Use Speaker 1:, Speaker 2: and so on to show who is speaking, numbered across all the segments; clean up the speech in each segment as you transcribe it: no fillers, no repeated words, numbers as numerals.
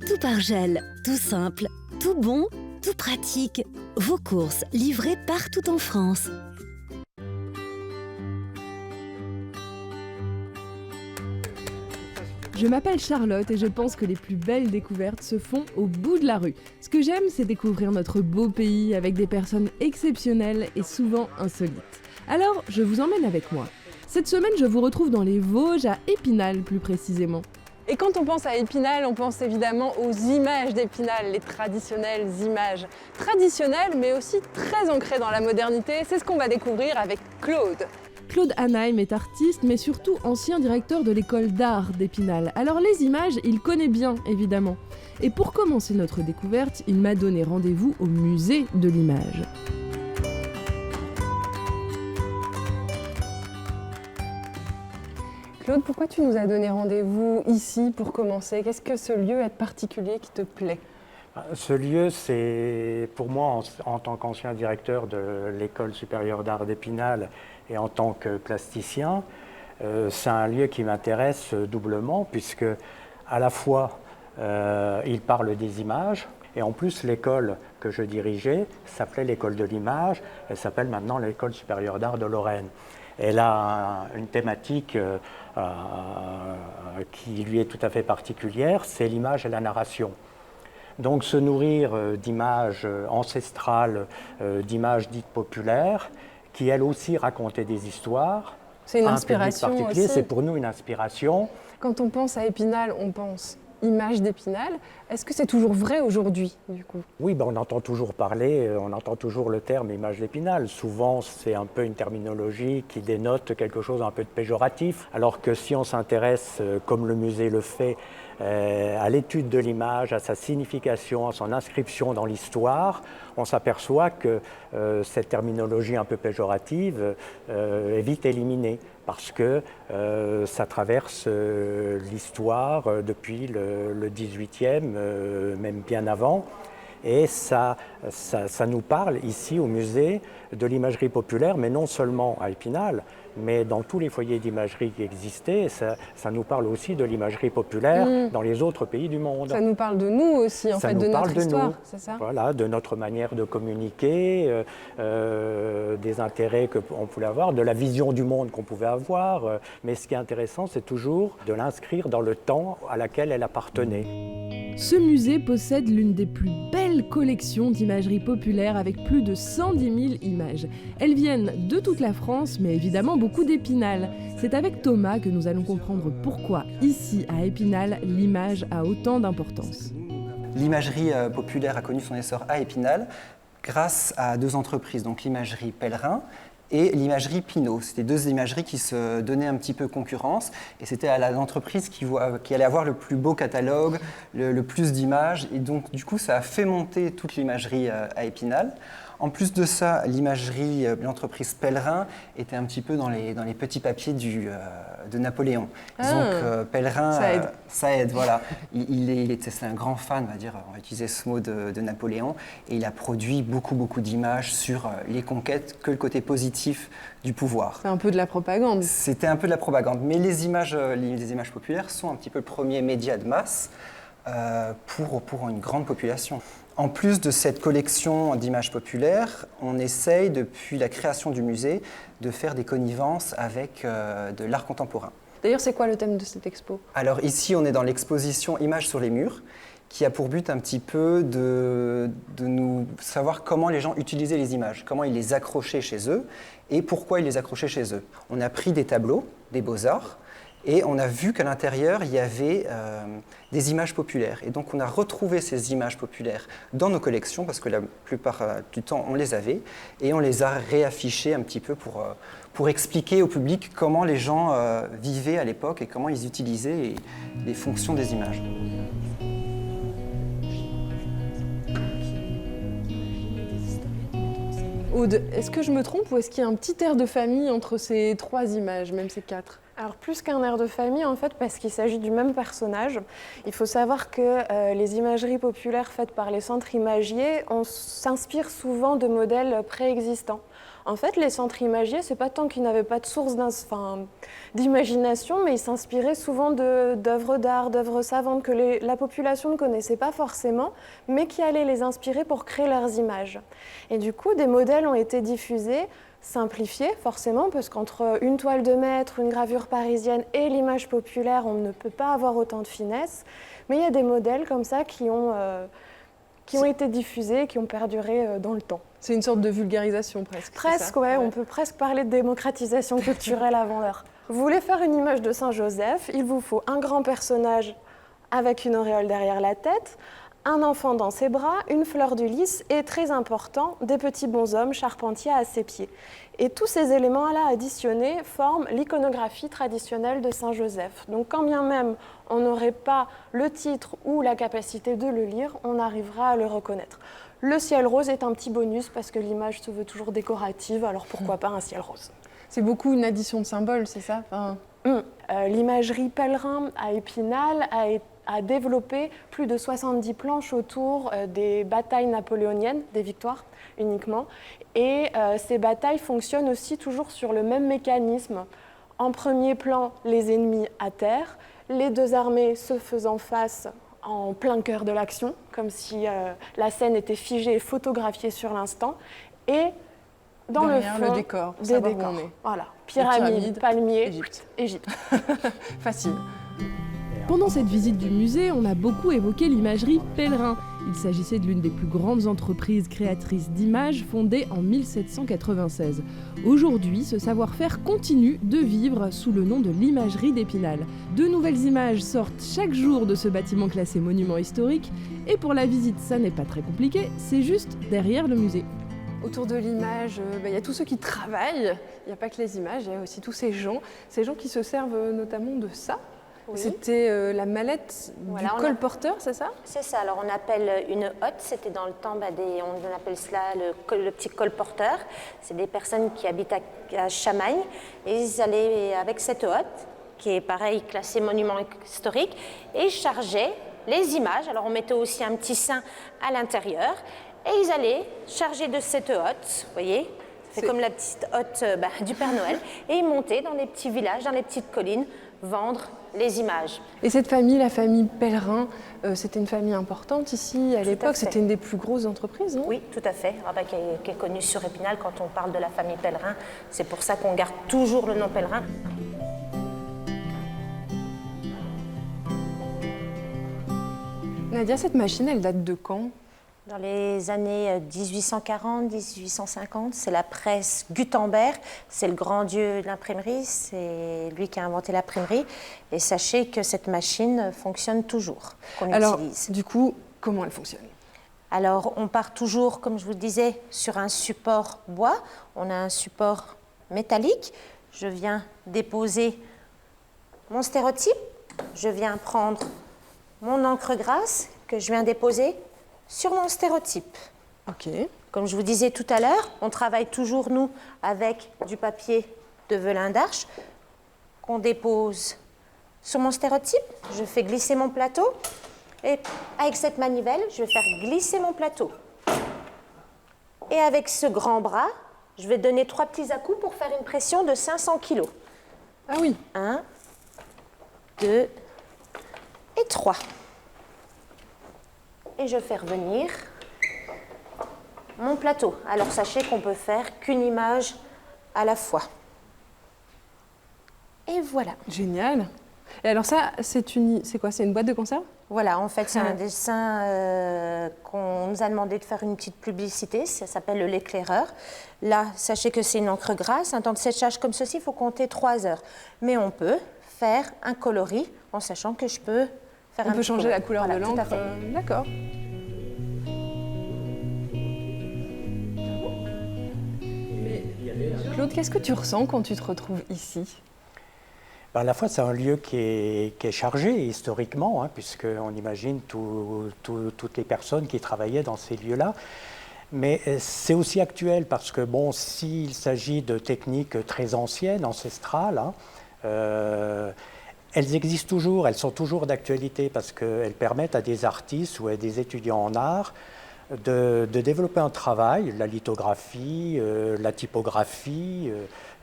Speaker 1: Tout par gel, tout simple, tout bon, tout pratique. Vos courses livrées partout en France.
Speaker 2: Je m'appelle Charlotte et je pense que les plus belles découvertes se font au bout de la rue. Ce que j'aime, c'est découvrir notre beau pays avec des personnes exceptionnelles et souvent insolites. Alors, je vous emmène avec moi. Cette semaine, je vous retrouve dans les Vosges, à Épinal plus précisément.
Speaker 3: Et quand on pense à Épinal, on pense évidemment aux images d'Épinal, les traditionnelles images. Traditionnelles, mais aussi très ancrées dans la modernité. C'est ce qu'on va découvrir avec Claude.
Speaker 2: Claude Hanheim est artiste, mais surtout ancien directeur de l'école d'art d'Épinal. Alors les images, il connaît bien, évidemment. Et pour commencer notre découverte, il m'a donné rendez-vous au musée de l'image.
Speaker 3: Claude, pourquoi tu nous as donné rendez-vous ici pour commencer? Qu'est-ce que ce lieu est particulier qui te plaît?
Speaker 4: Ce lieu, c'est pour moi, en tant qu'ancien directeur de l'École supérieure d'art d'Épinal et en tant que plasticien, c'est un lieu qui m'intéresse doublement, puisque à la fois il parle des images, et en plus l'école que je dirigeais s'appelait l'École de l'image, elle s'appelle maintenant l'École supérieure d'art de Lorraine. Elle a une thématique qui lui est tout à fait particulière, c'est l'image et la narration. Donc se nourrir d'images ancestrales, d'images dites populaires, qui elles aussi racontaient des histoires.
Speaker 3: C'est une inspiration aussi.
Speaker 4: C'est pour nous une inspiration.
Speaker 3: Quand on pense à Épinal, on pense image d'Épinal. Est-ce que c'est toujours vrai aujourd'hui, du coup?
Speaker 4: Oui, on entend toujours parler, on entend toujours le terme image d'Épinal. Souvent, c'est un peu une terminologie qui dénote quelque chose un peu de péjoratif, alors que si on s'intéresse, comme le musée le fait, à l'étude de l'image, à sa signification, à son inscription dans l'histoire, on s'aperçoit que cette terminologie un peu péjorative est vite éliminée, parce que ça traverse l'histoire depuis le 18e, même bien avant. Et ça nous parle ici au musée de l'imagerie populaire, mais non seulement à Épinal, mais dans tous les foyers d'imagerie qui existaient. Ça nous parle aussi de l'imagerie populaire dans les autres pays du monde.
Speaker 3: Ça nous parle de nous aussi, en fait, de notre histoire, c'est ça?
Speaker 4: Voilà, de notre manière de communiquer, des intérêts qu'on pouvait avoir, de la vision du monde qu'on pouvait avoir. Mais ce qui est intéressant, c'est toujours de l'inscrire dans le temps à laquelle elle appartenait.
Speaker 2: Ce musée possède l'une des plus belles collections d'imagerie populaire avec plus de 110 000 images. Elles viennent de toute la France, mais évidemment beaucoup d'Épinal. C'est avec Thomas que nous allons comprendre pourquoi, ici à Épinal, l'image a autant d'importance.
Speaker 5: L'imagerie populaire a connu son essor à Épinal grâce à deux entreprises, donc l'imagerie Pellerin et l'imagerie Pinault. C'était deux imageries qui se donnaient un petit peu concurrence, et c'était à l'entreprise qui allait avoir le plus beau catalogue, le plus d'images, et donc du coup ça a fait monter toute l'imagerie à Épinal. En plus de ça, l'imagerie, l'entreprise Pellerin était un petit peu dans les petits papiers de Napoléon. Donc Pellerin, ça aide, voilà. C'est un grand fan, on va utiliser ce mot de Napoléon, et il a produit beaucoup d'images sur les conquêtes, que le côté positif du pouvoir.
Speaker 3: C'est un peu de la propagande.
Speaker 5: C'était un peu de la propagande, mais les images populaires sont un petit peu le premier média de masse pour une grande population. En plus de cette collection d'images populaires, on essaye, depuis la création du musée, de faire des connivences avec de l'art contemporain.
Speaker 3: D'ailleurs, c'est quoi le thème de cette expo?
Speaker 5: Alors ici, on est dans l'exposition Images sur les murs, qui a pour but un petit peu de nous savoir comment les gens utilisaient les images, comment ils les accrochaient chez eux et pourquoi ils les accrochaient chez eux. On a pris des tableaux, des beaux-arts, et on a vu qu'à l'intérieur, il y avait des images populaires. Et donc, on a retrouvé ces images populaires dans nos collections, parce que la plupart du temps, on les avait, et on les a réaffichées un petit peu pour expliquer au public comment les gens vivaient à l'époque et comment ils utilisaient les fonctions des images.
Speaker 3: Aude, est-ce que je me trompe ou est-ce qu'il y a un petit air de famille entre ces trois images, même ces quatre?
Speaker 6: Alors plus qu'un air de famille en fait, parce qu'il s'agit du même personnage. Il faut savoir que les imageries populaires faites par les centres imagiers, on s'inspire souvent de modèles préexistants. En fait, les centres imagiers, c'est pas tant qu'ils n'avaient pas de source d'imagination, mais ils s'inspiraient souvent d'œuvres d'art, d'œuvres savantes que la population ne connaissait pas forcément, mais qui allaient les inspirer pour créer leurs images. Et du coup, des modèles ont été diffusés, simplifiés forcément, parce qu'entre une toile de maître, une gravure parisienne et l'image populaire, on ne peut pas avoir autant de finesse. Mais il y a des modèles comme ça qui ont été diffusés, qui ont perduré dans le temps.
Speaker 3: C'est une sorte de vulgarisation presque.
Speaker 6: Presque, ouais, on peut presque parler de démocratisation culturelle avant l'heure. Vous voulez faire une image de Saint-Joseph, il vous faut un grand personnage avec une auréole derrière la tête, un enfant dans ses bras, une fleur du lys et, très important, des petits bonshommes charpentiers à ses pieds. Et tous ces éléments-là additionnés forment l'iconographie traditionnelle de Saint-Joseph. Donc quand bien même on n'aurait pas le titre ou la capacité de le lire, on arrivera à le reconnaître. Le ciel rose est un petit bonus parce que l'image se veut toujours décorative, alors pourquoi pas un ciel rose.
Speaker 3: C'est beaucoup une addition de symboles, c'est ça?
Speaker 6: L'imagerie pèlerin à Épinal a développé plus de 70 planches autour des batailles napoléoniennes, des victoires uniquement. Et ces batailles fonctionnent aussi toujours sur le même mécanisme. En premier plan, les ennemis à terre, les deux armées se faisant face en plein cœur de l'action, comme si la scène était figée et photographiée sur l'instant. Et dans
Speaker 3: derrière
Speaker 6: le fond,
Speaker 3: le décor,
Speaker 6: des décors. Voilà. Pyramide, palmier, Égypte.
Speaker 3: Facile.
Speaker 2: Pendant cette visite du musée, on a beaucoup évoqué l'imagerie pèlerin. Il s'agissait de l'une des plus grandes entreprises créatrices d'images fondée en 1796. Aujourd'hui, ce savoir-faire continue de vivre sous le nom de l'imagerie d'Épinal. De nouvelles images sortent chaque jour de ce bâtiment classé monument historique. Et pour la visite, ça n'est pas très compliqué, c'est juste derrière le musée.
Speaker 3: Autour de l'image, il y a tous ceux qui travaillent. Il n'y a pas que les images, il y a aussi tous ces gens qui se servent notamment de ça. Oui. C'était la mallette du colporteur, c'est ça?
Speaker 7: C'est ça, alors on appelle une hotte, c'était dans le temps, on appelle cela le petit colporteur. C'est des personnes qui habitent à Chamagne et ils allaient avec cette hotte, qui est pareil, classée monument historique, et ils chargeaient les images. Alors on mettait aussi un petit sein à l'intérieur et ils allaient charger de cette hotte, vous voyez? C'est comme la petite hotte du Père Noël, et ils montaient dans les petits villages, dans les petites collines, vendre les images.
Speaker 3: Et cette famille, la famille Pèlerin, c'était une famille importante ici à l'époque, c'était une des plus grosses entreprises, non?
Speaker 7: Oui, tout à fait, qui est connue sur Épinal quand on parle de la famille Pèlerin. C'est pour ça qu'on garde toujours le nom Pèlerin.
Speaker 3: Nadia, cette machine, elle date de quand?
Speaker 7: Dans les années 1840-1850, c'est la presse Gutenberg, c'est le grand dieu de l'imprimerie, c'est lui qui a inventé l'imprimerie. Et sachez que cette machine fonctionne toujours, qu'on utilise.
Speaker 3: Du coup, comment elle fonctionne?
Speaker 7: Alors, on part toujours, comme je vous le disais, sur un support bois. On a un support métallique. Je viens déposer mon stéréotype. Je viens prendre mon encre grasse que je viens déposer sur mon stéréotype.
Speaker 3: Ok.
Speaker 7: Comme je vous disais tout à l'heure, on travaille toujours, nous, avec du papier de velin d'Arche qu'on dépose sur mon stéréotype. Je fais glisser mon plateau et avec cette manivelle, je vais faire glisser mon plateau. Et avec ce grand bras, je vais donner 3 petits à-coups pour faire une pression de 500 kg.
Speaker 3: Ah oui.
Speaker 7: 1, 2 et 3. Et je fais revenir mon plateau. Alors sachez qu'on peut faire qu'une image à la fois. Et voilà.
Speaker 3: Génial. Et alors ça, c'est quoi? C'est une boîte de conserve?
Speaker 7: Voilà, en fait, c'est un dessin qu'on nous a demandé de faire une petite publicité. Ça s'appelle l'éclaireur. Là, sachez que c'est une encre grasse. Un temps de séchage comme ceci, il faut compter 3 heures. Mais on peut faire un coloris en sachant que je peux faire
Speaker 3: on peut changer la couleur de l'encre. D'accord. Claude, qu'est-ce que tu ressens quand tu te retrouves ici?
Speaker 4: À la fois, c'est un lieu qui est chargé historiquement, hein, puisqu'on imagine toutes les personnes qui travaillaient dans ces lieux-là. Mais c'est aussi actuel parce que, bon, s'il s'agit de techniques très anciennes, ancestrales, hein, elles existent toujours, elles sont toujours d'actualité parce qu'elles permettent à des artistes ou à des étudiants en art de développer un travail, la lithographie, la typographie,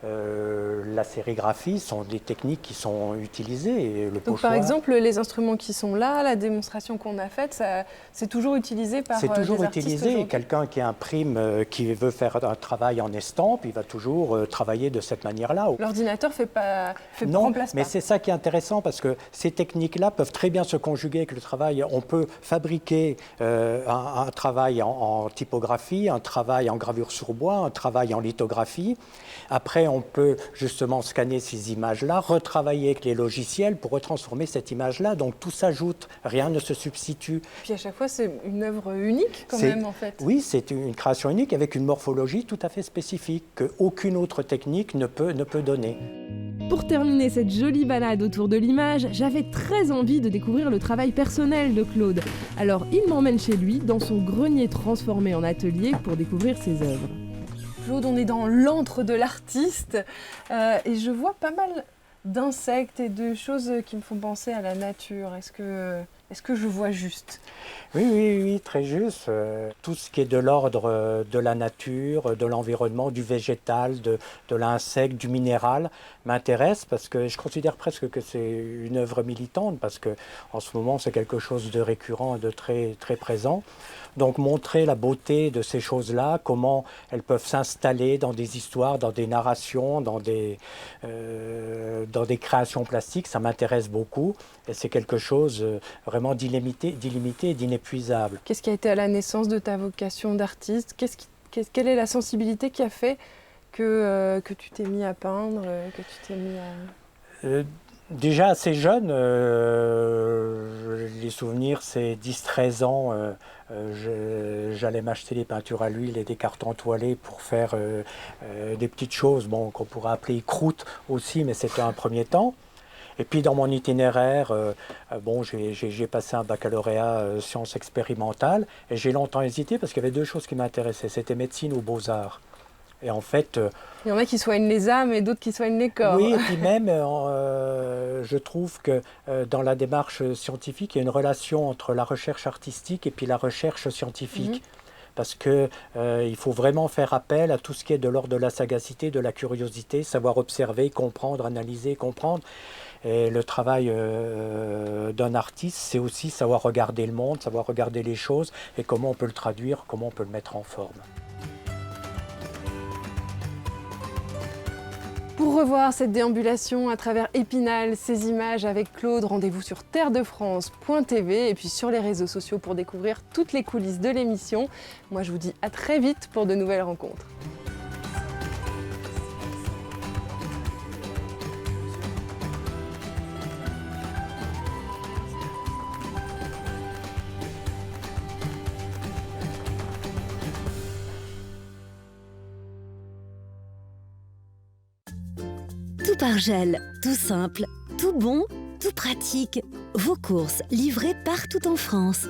Speaker 4: la sérigraphie sont des techniques qui sont utilisées. Et le
Speaker 3: Donc
Speaker 4: pochoir,
Speaker 3: par exemple, les instruments qui sont là, la démonstration qu'on a faite, c'est toujours utilisé par
Speaker 4: c'est toujours
Speaker 3: des artistes
Speaker 4: utilisé.
Speaker 3: aujourd'hui.
Speaker 4: Quelqu'un qui imprime, qui veut faire un travail en estampe, il va toujours travailler de cette manière-là.
Speaker 3: L'ordinateur
Speaker 4: Non,
Speaker 3: remplace
Speaker 4: mais
Speaker 3: pas.
Speaker 4: c'est ça qui est intéressant parce que ces techniques-là peuvent très bien se conjuguer avec le travail. On peut fabriquer un travail en typographie, un travail en gravure sur bois, un travail en lithographie. Après, on peut justement scanner ces images-là, retravailler avec les logiciels pour retransformer cette image-là. Donc tout s'ajoute, rien ne se substitue.
Speaker 3: Puis à chaque fois, c'est une œuvre unique quand
Speaker 4: C'est-
Speaker 3: même en fait.
Speaker 4: Oui, c'est une création unique avec une morphologie tout à fait spécifique qu'aucune autre technique ne peut donner.
Speaker 2: Pour terminer cette jolie balade autour de l'image, j'avais très envie de découvrir le travail personnel de Claude. Alors il m'emmène chez lui, dans son grenier transformé en atelier, pour découvrir ses œuvres.
Speaker 3: Claude, on est dans l'antre de l'artiste et je vois pas mal d'insectes et de choses qui me font penser à la nature. Est-ce que je vois juste?
Speaker 4: Oui, très juste. Tout ce qui est de l'ordre de la nature, de l'environnement, du végétal, de l'insecte, du minéral m'intéresse parce que je considère presque que c'est une œuvre militante parce que en ce moment c'est quelque chose de récurrent et de très, très présent. Donc montrer la beauté de ces choses-là, comment elles peuvent s'installer dans des histoires, dans des narrations, dans des créations plastiques, ça m'intéresse beaucoup et c'est quelque chose vraiment d'illimité et d'inépuisable.
Speaker 3: Qu'est-ce qui a été à la naissance de ta vocation d'artiste? Quelle est la sensibilité qui a fait que tu t'es mis à peindre, que tu t'es mis à...
Speaker 4: Déjà assez jeune, les souvenirs, c'est 10-13 ans, j'allais m'acheter des peintures à l'huile et des cartons toilés pour faire des petites choses qu'on pourrait appeler croûtes aussi, mais c'était un premier temps. Et puis dans mon itinéraire, j'ai passé un baccalauréat sciences expérimentales et j'ai longtemps hésité parce qu'il y avait deux choses qui m'intéressaient, c'était médecine ou beaux-arts. Et en fait,
Speaker 3: Il y en a qui soignent les âmes et d'autres qui soignent les corps.
Speaker 4: oui, et puis même, je trouve que dans la démarche scientifique, il y a une relation entre la recherche artistique et puis la recherche scientifique. Parce qu'il faut vraiment faire appel à tout ce qui est de l'ordre de la sagacité, de la curiosité, savoir observer, comprendre, analyser, comprendre. Et le travail d'un artiste, c'est aussi savoir regarder le monde, savoir regarder les choses et comment on peut le traduire, comment on peut le mettre en forme.
Speaker 3: Pour revoir cette déambulation à travers Épinal, ces images avec Claude, rendez-vous sur terredefrance.tv et puis sur les réseaux sociaux pour découvrir toutes les coulisses de l'émission. Moi, je vous dis à très vite pour de nouvelles rencontres.
Speaker 1: Tout par gel, tout simple, tout bon, tout pratique. Vos courses livrées partout en France.